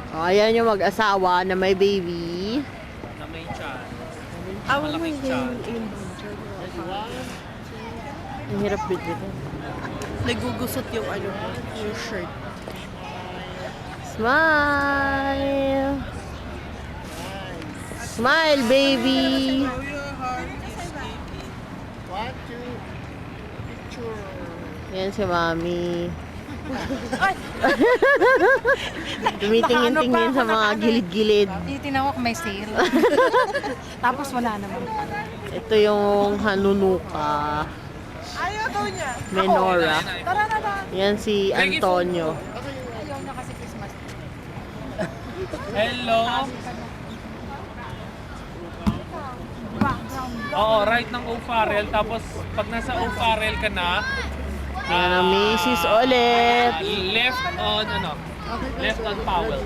Oh, ayan yung mag-asawa na may baby. Na may chan. Malaking chan. Ang hirap dito. Nagugusot yung ano mo, yung shirt. Smile! Smile, baby! Yan si Mami. Tumitingin-tingin sa mga gilid-gilid. Titinaw ko may sale. Tapos wala naman. Ito yung Hanunuka. Ayaw daw niya. Menora. Tara na ba? Yan si Antonio. Ayaw na kasi Christmas. Hello? Oo, right ng O'Farrell. Tapos pag nasa O'Farrell ka na, Yan ang Mrs. ulit. left on Powell.